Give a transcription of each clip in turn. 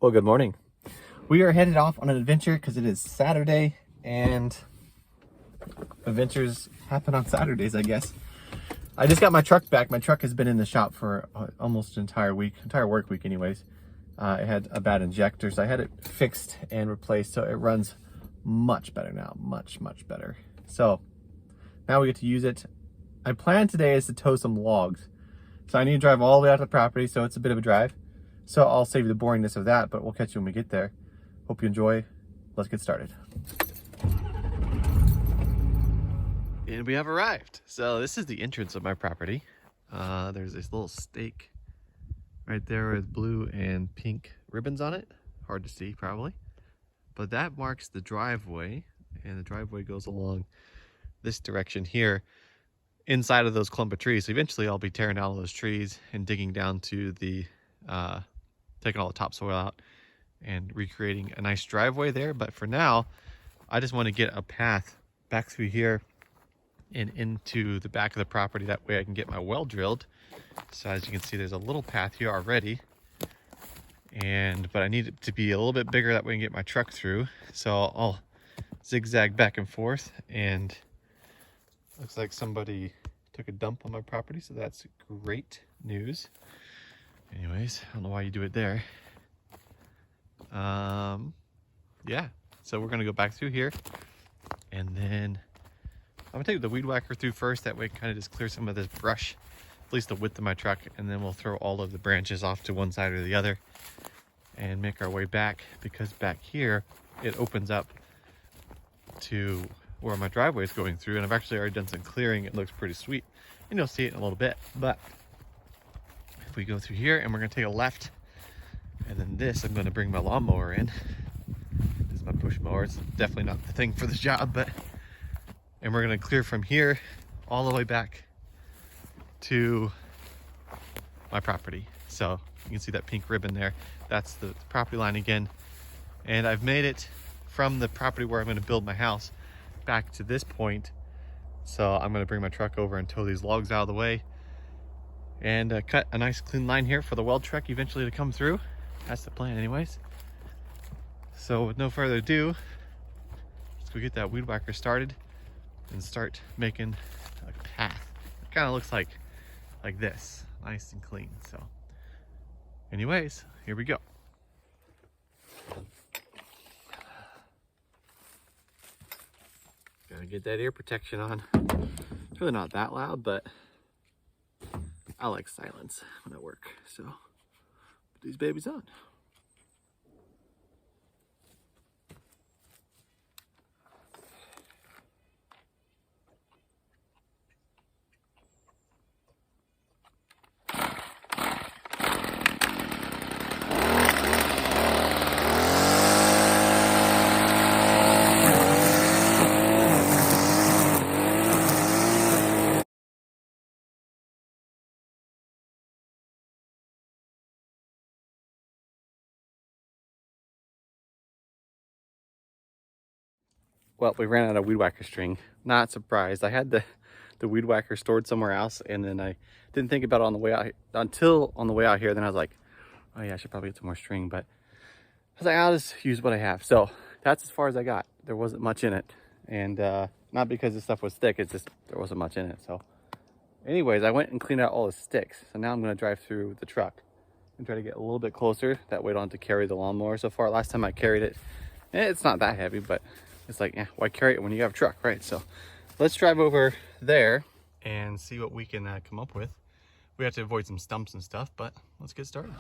Well, good morning. We are headed off on an adventure because it is Saturday and adventures happen on Saturdays, I guess. I just got my truck back. My truck has been in the shop for almost an entire work week anyways. It had a bad injector, so I had it fixed and replaced, so it runs much better now, much better. So now we get to use it. My plan today is to tow some logs. So I need to drive all the way out to the property, so it's a bit of a drive. So I'll save you the boringness of that, but we'll catch you when we get there. Hope you enjoy. Let's get started. And we have arrived. So this is the entrance of my property. There's this little stake right there with blue and pink ribbons on it. Hard to see probably. But that marks the driveway, and the driveway goes along this direction here inside of those clump of trees. So eventually I'll be tearing out all those trees and digging down to the taking all the topsoil out and recreating a nice driveway there. But for now, I just want to get a path back through here and into the back of the property. That way I can get my well drilled. So as you can see, there's a little path here already, but I need it to be a little bit bigger, that way I can get my truck through. So I'll zigzag back and forth, and looks like somebody took a dump on my property, so that's great news. Anyways, I don't know why you do it there. Yeah, so we're gonna go back through here, and then I'm gonna take the weed whacker through first. That way it kind of just clears some of this brush, at least the width of my truck, and then we'll throw all of the branches off to one side or the other and make our way back, because back here it opens up to where my driveway is going through, and I've actually already done some clearing. It looks pretty sweet, and you'll see it in a little bit. But if we go through here, and we're gonna take a left, and then this, I'm gonna bring my lawnmower in. This is my push mower. It's definitely not the thing for the job, and we're gonna clear from here all the way back to my property. So you can see that pink ribbon there. That's the property line again. And I've made it from the property where I'm gonna build my house back to this point. So I'm gonna bring my truck over and tow these logs out of the way, and cut a nice clean line here for the weld truck eventually to come through. That's the plan anyways. So with no further ado, let's go get that weed whacker started and start making a path. It kind of looks like this, nice and clean. So anyways, here we go. Gotta get that ear protection on. It's really not that loud, but I like silence when I work, so put these babies on. Well, we ran out of weed whacker string. Not surprised. I had the weed whacker stored somewhere else, and then I didn't think about it on the way out until on the way out here. Then I was like, oh yeah, I should probably get some more string, but I was like, I'll just use what I have. So that's as far as I got. There wasn't much in it, and not because the stuff was thick, it's just there wasn't much in it. So anyways, I went and cleaned out all the sticks. So now I'm gonna drive through the truck and try to get a little bit closer. That way I don't have to carry the lawnmower. So far, last time I carried it, it's not that heavy, but it's like, yeah, why carry it when you have a truck, right? So let's drive over there and see what we can come up with. We have to avoid some stumps and stuff, but let's get started.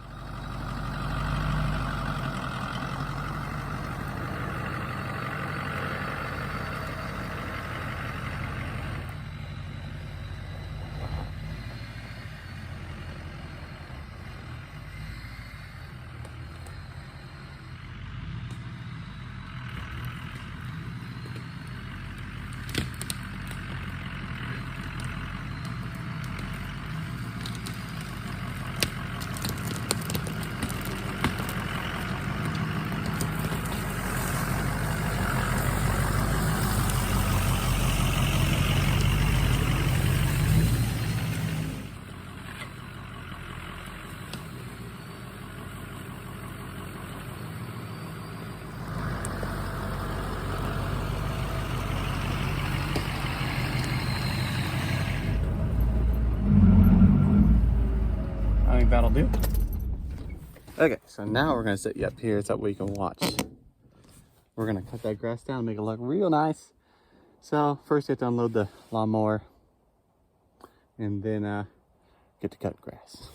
that'll do. Okay, so now we're gonna set you up here so that we can watch. We're gonna cut that grass down and make it look real nice. So first you have to unload the lawnmower and then get to cut grass.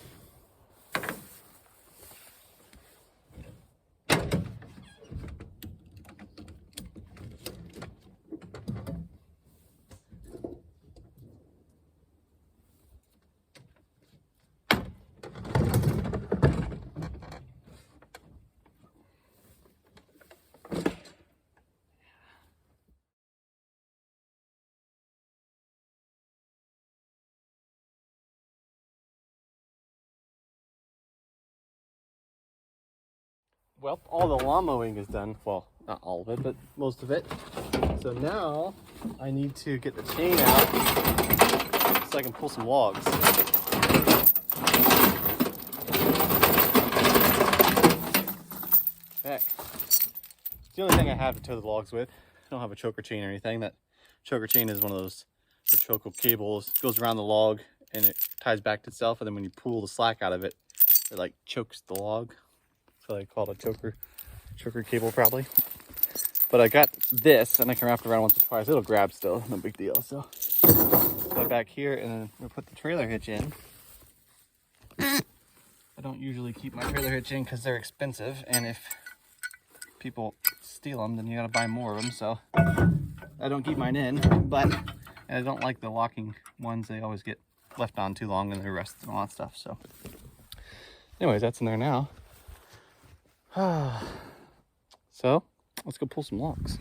Well, all the lawn mowing is done. Well, not all of it, but most of it. So now I need to get the chain out so I can pull some logs. Okay. It's the only thing I have to tow the logs with. I don't have a choker chain or anything. That choker chain is one of those choker cables. It goes around the log and it ties back to itself, and then when you pull the slack out of it, it like chokes the log. So they call it a choker cable probably. But I got this and I can wrap it around once or twice. It'll grab still, no big deal. So put it back here and then we'll put the trailer hitch in. I don't usually keep my trailer hitch in because they're expensive, and if people steal them then you gotta buy more of them. So I don't keep mine in, but I don't like the locking ones. They always get left on too long and they rust and all that stuff. So anyways, that's in there now. So let's go pull some logs.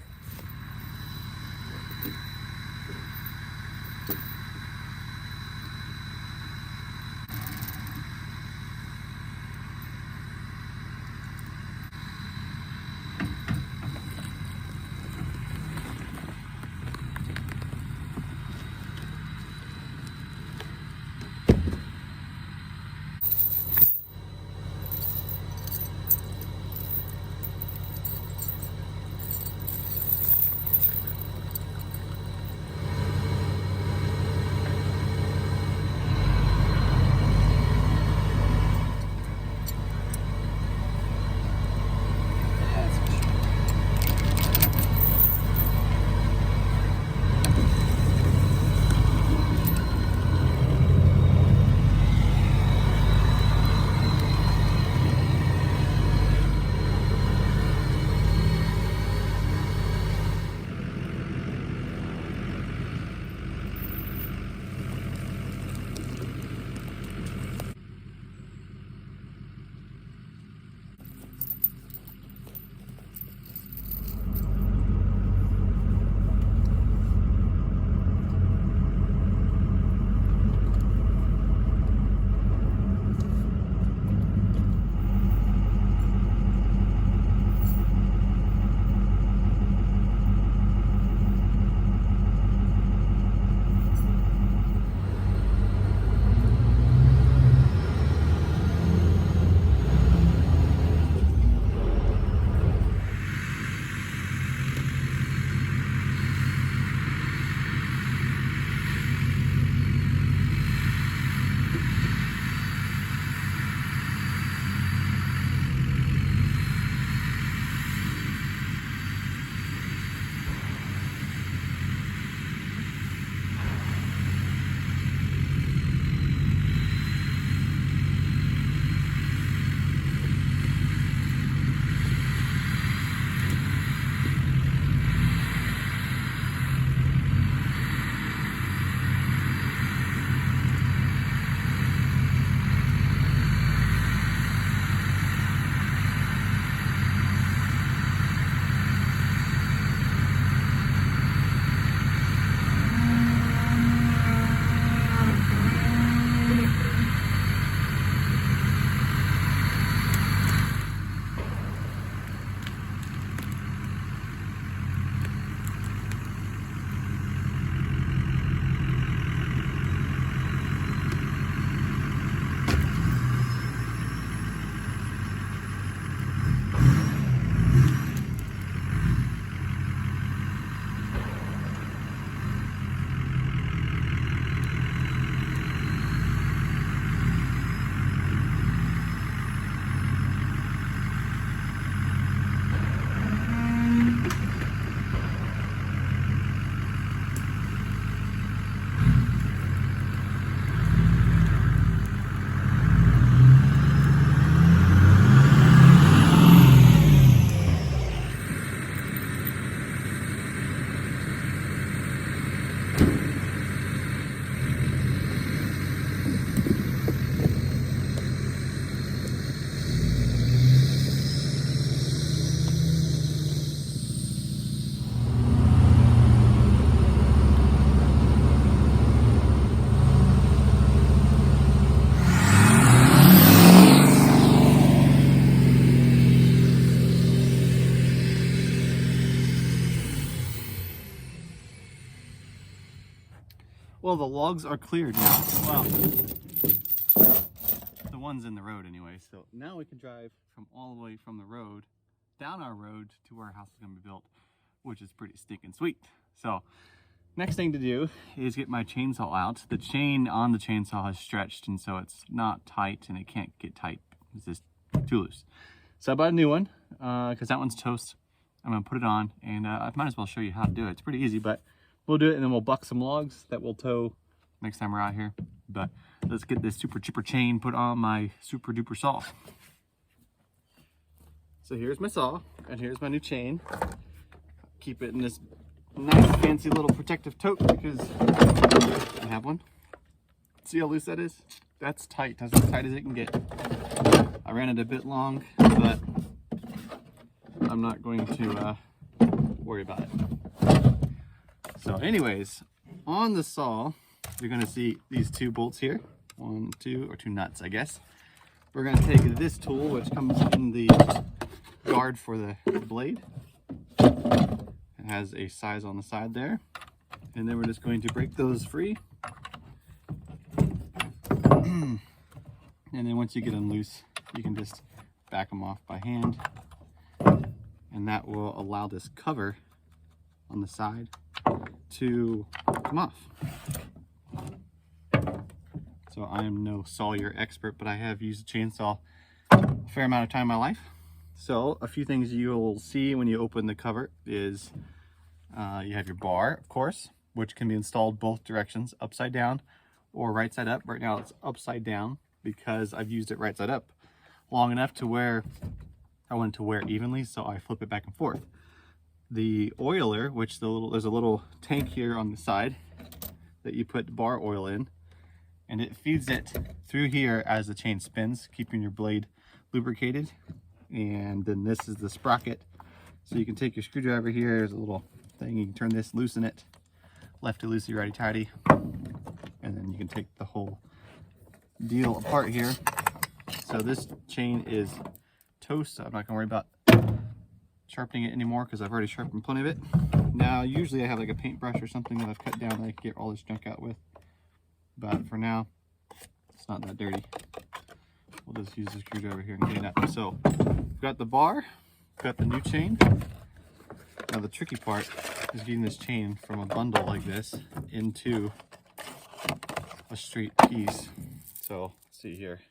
Well, the logs are cleared now. Well, the ones in the road anyway. So now we can drive from all the way from the road down our road to where our house is going to be built, which is pretty stinking sweet. So next thing to do is get my chainsaw out. The chain on the chainsaw has stretched, and so it's not tight, and it can't get tight. It's just too loose. So I bought a new one because that one's toast. I'm going to put it on, and I might as well show you how to do it. It's pretty easy, but we'll do it, and then we'll buck some logs that we'll tow next time we're out here. But let's get this super chipper chain put on my super duper saw. So here's my saw, and here's my new chain. Keep it in this nice fancy little protective tote because I have one. See how loose that is? That's tight. That's as tight as it can get. I ran it a bit long, but I'm not going to worry about it. So anyways, on the saw, you're going to see these two bolts here. One, two, or two nuts, I guess. We're going to take this tool, which comes in the guard for the blade. It has a size on the side there. And then we're just going to break those free. And then once you get them loose, you can just back them off by hand. And that will allow this cover on the side to come off. So I am no sawyer expert, but I have used a chainsaw a fair amount of time in my life. So a few things you'll see when you open the cover is you have your bar, of course, which can be installed both directions, upside down or right side up. Right now it's upside down because I've used it right side up long enough to where I want it to wear evenly, so I flip it back and forth. The oiler, which there's a little tank here on the side that you put bar oil in, and it feeds it through here as the chain spins, keeping your blade lubricated. And then this is the sprocket, so you can take your screwdriver here. There's a little thing, you can turn this, loosen it, lefty loosey, righty tighty, and then you can take the whole deal apart here. So this chain is toast. I'm not gonna worry about sharpening it anymore because I've already sharpened plenty of it. Now usually I have like a paintbrush or something that I've cut down that I can get all this junk out with, but for now it's not that dirty. We'll just use the screwdriver here and clean it up. So we've got the bar, got the new chain. Now the tricky part is getting this chain from a bundle like this into a straight piece. So let's see here.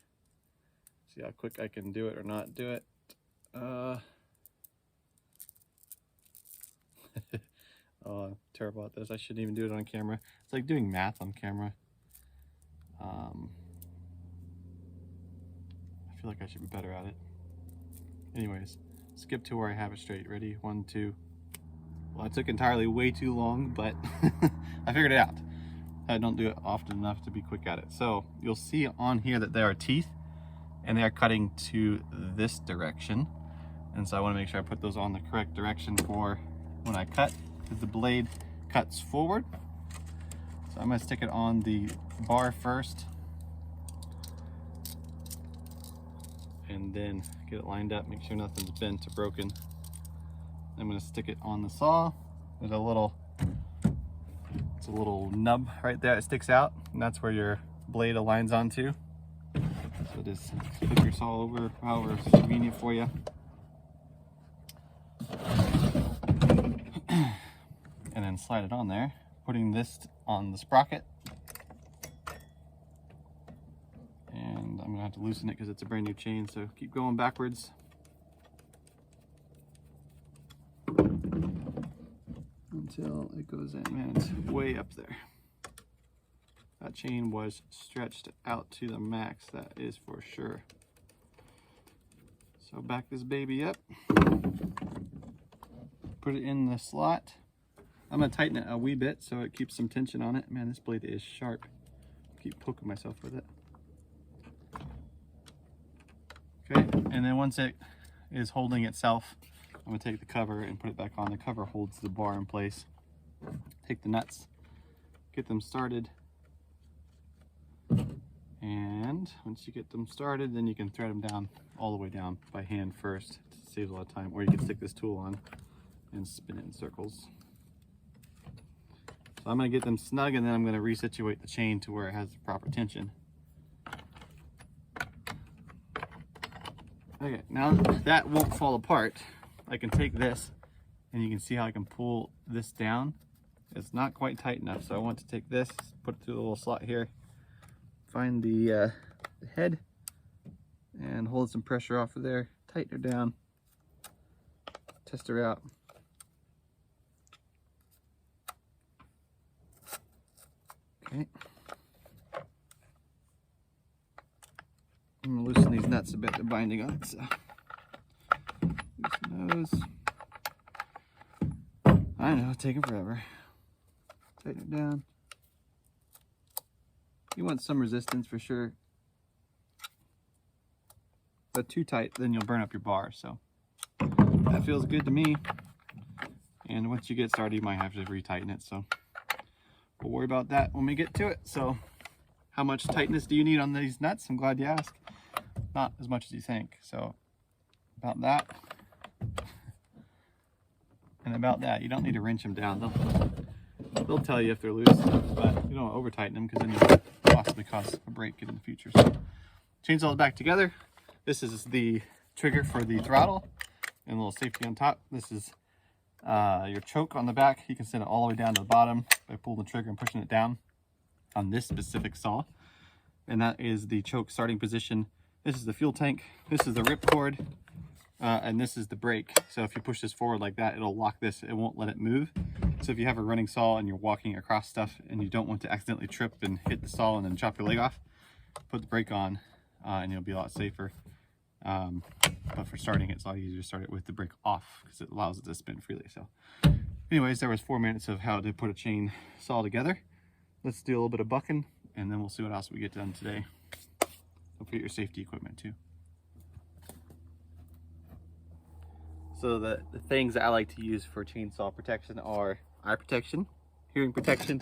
See how quick I can do it or not do it. Oh, I'm terrible at this. I shouldn't even do it on camera. It's like doing math on camera. I feel like I should be better at it. Anyways, skip to where I have it straight. Ready? 1, 2. Well, it took entirely way too long, but I figured it out. I don't do it often enough to be quick at it. So you'll see on here that there are teeth, and they are cutting to this direction. And so I want to make sure I put those on the correct direction for when I cut, because the blade cuts forward. So I'm going to stick it on the bar first, and then get it lined up, make sure nothing's bent or broken. I'm going to stick it on the saw. There's a little nub right there that sticks out, and that's where your blade aligns onto. So just flip your saw over however it's convenient for you. And then slide it on there, putting this on the sprocket. And I'm gonna have to loosen it because it's a brand new chain, so keep going backwards. Until it goes in. Man, it's way up there. That chain was stretched out to the max, that is for sure. So back this baby up. Put it in the slot. I'm gonna tighten it a wee bit so it keeps some tension on it. Man, this blade is sharp. Keep poking myself with it. Okay, and then once it is holding itself, I'm gonna take the cover and put it back on. The cover holds the bar in place. Take the nuts, get them started. And once you get them started, then you can thread them down all the way down by hand first. It saves a lot of time. Or you can stick this tool on and spin it in circles. So I'm gonna get them snug, and then I'm gonna resituate the chain to where it has the proper tension. Okay, now that won't fall apart, I can take this and you can see how I can pull this down. It's not quite tight enough, so I want to take this, put it through the little slot here, find the head, and hold some pressure off of there, tighten her down, test her out. Okay. I'm gonna loosen these nuts a bit, they're binding on it, so loosen those. I know, it's taking forever. Tighten it down. You want some resistance for sure, but too tight, then you'll burn up your bar. So that feels good to me. And once you get started, you might have to retighten it. So we'll worry about that when we get to it. So how much tightness do you need on these nuts? I'm glad you asked. Not as much as you think. So about that. And about that, you don't need to wrench them down. They'll tell you if they're loose, but you don't want to over tighten them because then you'll possibly cause a break in the future. So chainsaw is back together. This is the trigger for the throttle and a little safety on top. This is your choke on the back. You can send it all the way down to the bottom by pulling the trigger and pushing it down on this specific saw. And that is the choke starting position. This is the fuel tank. This is the rip cord. And this is the brake. So if you push this forward like that, it'll lock this. It won't let it move. So if you have a running saw and you're walking across stuff and you don't want to accidentally trip and hit the saw and then chop your leg off, put the brake on and you'll be a lot safer. But for starting, it's a lot easier to start it with the brake off because it allows it to spin freely. So anyways, there was 4 minutes of how to put a chain saw together. Let's do a little bit of bucking and then we'll see what else we get done today. Don't forget your safety equipment too. So the things that I like to use for chainsaw protection are eye protection, hearing protection,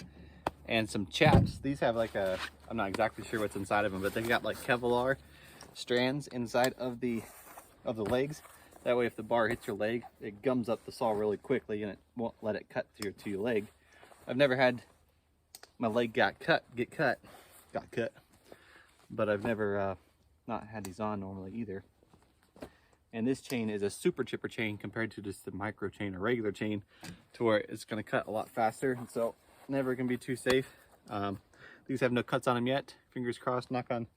and some chaps. These have like a, I'm not exactly sure what's inside of them, but they got like Kevlar strands inside of the legs. That way if the bar hits your leg, it gums up the saw really quickly and it won't let it cut to your leg. I've never had my leg get cut, but I've never not had these on normally either. And this chain is a super chipper chain compared to just the micro chain or regular chain, to where it's going to cut a lot faster. And so never going to be too safe. These have no cuts on them yet. Fingers crossed, knock on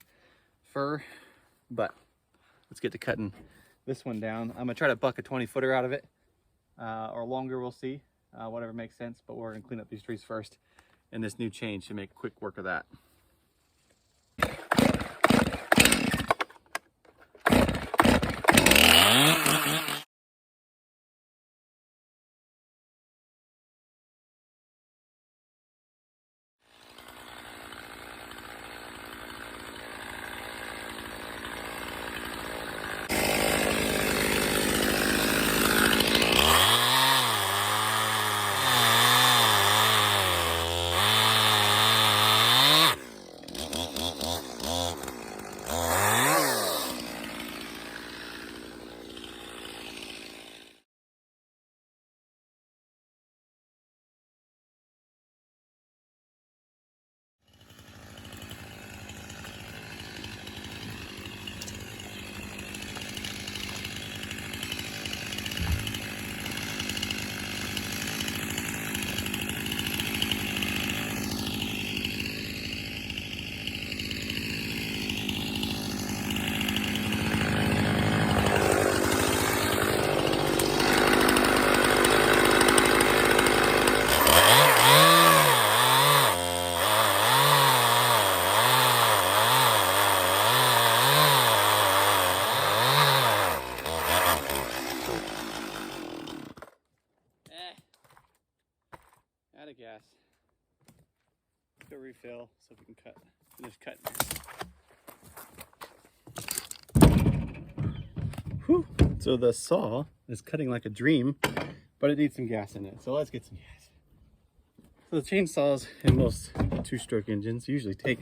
fur. But let's get to cutting this one down. I'm going to try to buck a 20-footer out of it, or longer, we'll see. Whatever makes sense. But we're going to clean up these trees first. And this new chain should make quick work of that. Out of gas. Let's go refill so we can finish cutting. Whew. So the saw is cutting like a dream, but it needs some gas in it. So let's get some gas. So the chainsaws in most two-stroke engines usually take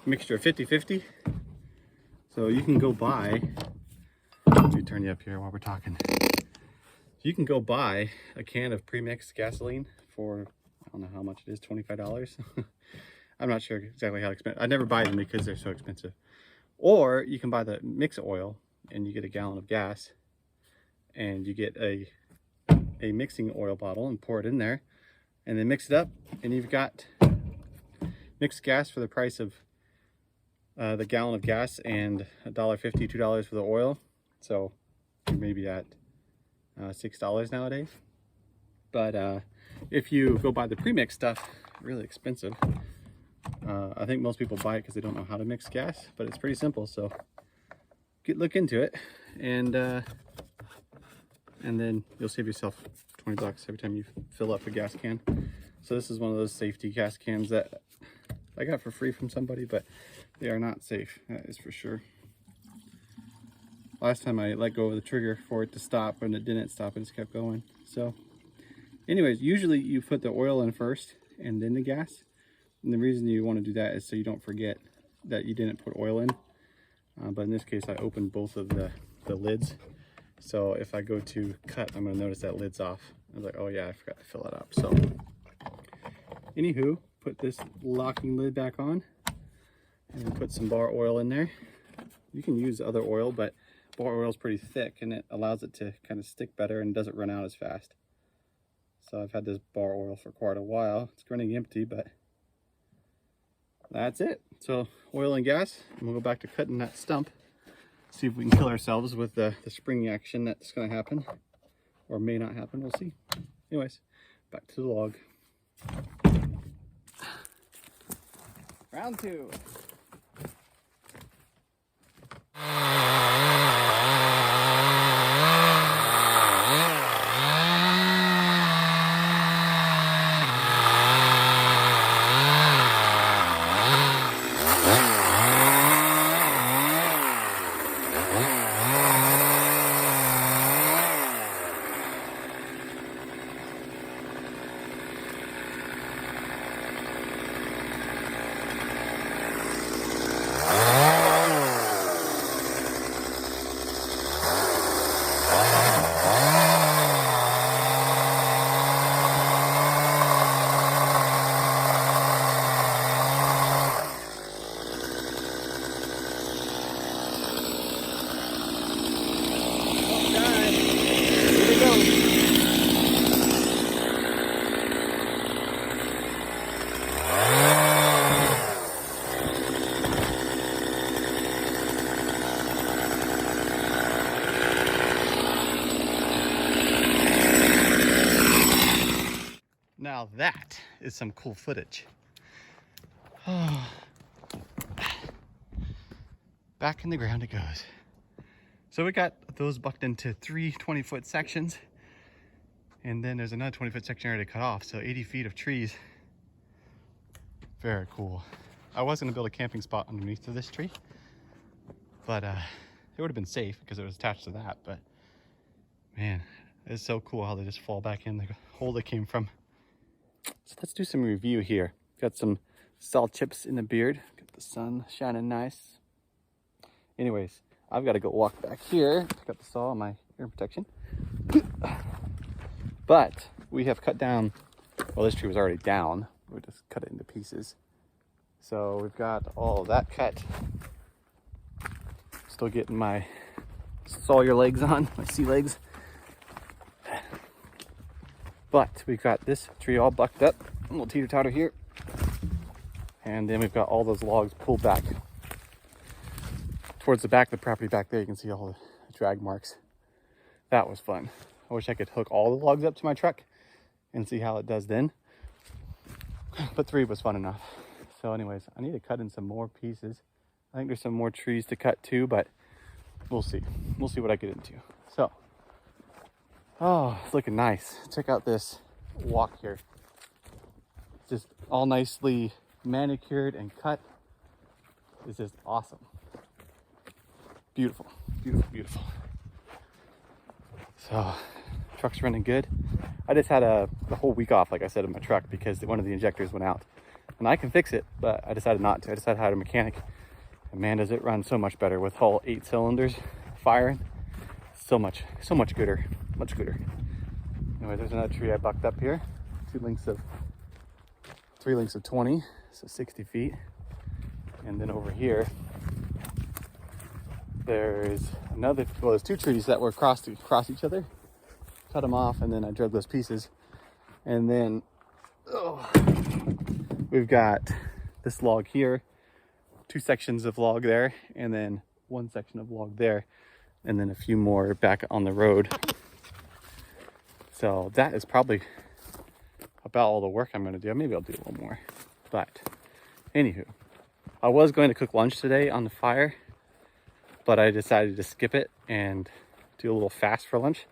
a mixture of 50-50. So you can go buy, let me turn you up here while we're talking. You can go buy a can of pre-mixed gasoline for I don't know how much it is, $25. I'm not sure exactly how expensive. I never buy them because they're so expensive. Or you can buy the mix oil and you get a gallon of gas, and you get a mixing oil bottle and pour it in there and then mix it up, and you've got mixed gas for the price of the gallon of gas, and $1.50, $2 for the oil. So you're maybe at $6 nowadays. But if you go buy the pre-mixed stuff, really expensive. I think most people buy it because they don't know how to mix gas, but it's pretty simple. So look into it, and then you'll save yourself $20 every time you fill up a gas can. So this is one of those safety gas cans that I got for free from somebody, but they are not safe, that is for sure. Last time I let go of the trigger for it to stop, and it didn't stop, it just kept going. So anyways, usually you put the oil in first and then the gas. And the reason you want to do that is so you don't forget that you didn't put oil in. But in this case, I opened both of the lids. So if I go to cut, I'm going to notice that lid's off. I was like, oh yeah, I forgot to fill it up. So anywho, put this locking lid back on and then put some bar oil in there. You can use other oil, but bar oil is pretty thick and it allows it to kind of stick better and doesn't run out as fast. So I've had this bar oil for quite a while. It's running empty, but that's it. So oil and gas, and we'll go back to cutting that stump. See if we can kill ourselves with the spring action that's going to happen, or may not happen. We'll see. Anyways, back to the log. Round two. Now that is some cool footage. Back in the ground it goes. So we got those bucked into 3 20-foot sections, and then there's another 20-foot section already cut off, so 80 feet of trees. Very cool. I was going to build a camping spot underneath of this tree, but it would have been safe because it was attached to that. But man, it's so cool how they just fall back in the hole they came from. So let's do some review here. Got some salt chips in the beard. Got the sun shining nice. Anyways, I've got to go walk back here. Pick up the saw and my ear protection. But we have cut down, well, this tree was already down. We just cut it into pieces. So we've got all of that cut. Still getting my sawyer legs on, my sea legs. But we've got this tree all bucked up, a little teeter-totter here. And then we've got all those logs pulled back. Towards the back of the property back there, you can see all the drag marks. That was fun. I wish I could hook all the logs up to my truck and see how it does then. But 3 was fun enough. So anyways, I need to cut in some more pieces. I think there's some more trees to cut too, but we'll see. We'll see what I get into. So, oh, it's looking nice. Check out this walk here. Just all nicely manicured and cut. It's just awesome. Beautiful, beautiful, beautiful. So, truck's running good. I just had the whole week off, like I said, in my truck because one of the injectors went out. And I can fix it, but I decided not to. I decided to hire a mechanic. And man, does it run so much better with all 8 cylinders firing. So much gooder, much gooder. Anyway, there's another tree I bucked up here. 2 lengths of 3 lengths of 20, so 60 feet. And then over here, there's another, well, there's 2 trees that were across each other. Cut them off, and then I drug those pieces. And then we've got this log here, 2 sections of log there, and then 1 section of log there, and then a few more back on the road. So that is probably about all the work I'm going to do. Maybe I'll do a little more. But anywho, I was going to cook lunch today on the fire, but I decided to skip it and do a little fast for lunch.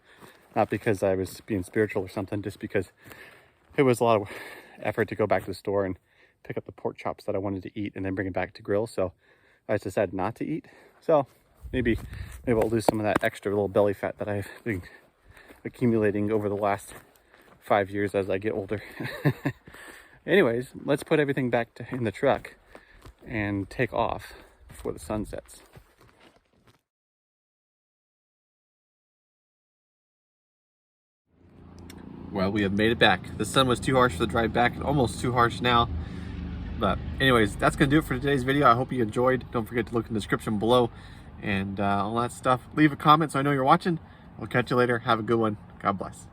Not because I was being spiritual or something, just because it was a lot of effort to go back to the store and pick up the pork chops that I wanted to eat and then bring it back to grill. So I just decided not to eat. So maybe I'll lose some of that extra little belly fat that I've been accumulating over the last 5 years as I get older. Anyways, let's put everything back in the truck and take off before the sun sets. Well, we have made it back. The sun was too harsh for the drive back, and almost too harsh now. But anyways, that's gonna do it for today's video. I hope you enjoyed. Don't forget to look in the description below and all that stuff. Leave a comment so I know you're watching. I'll catch you later. Have a good one. God bless.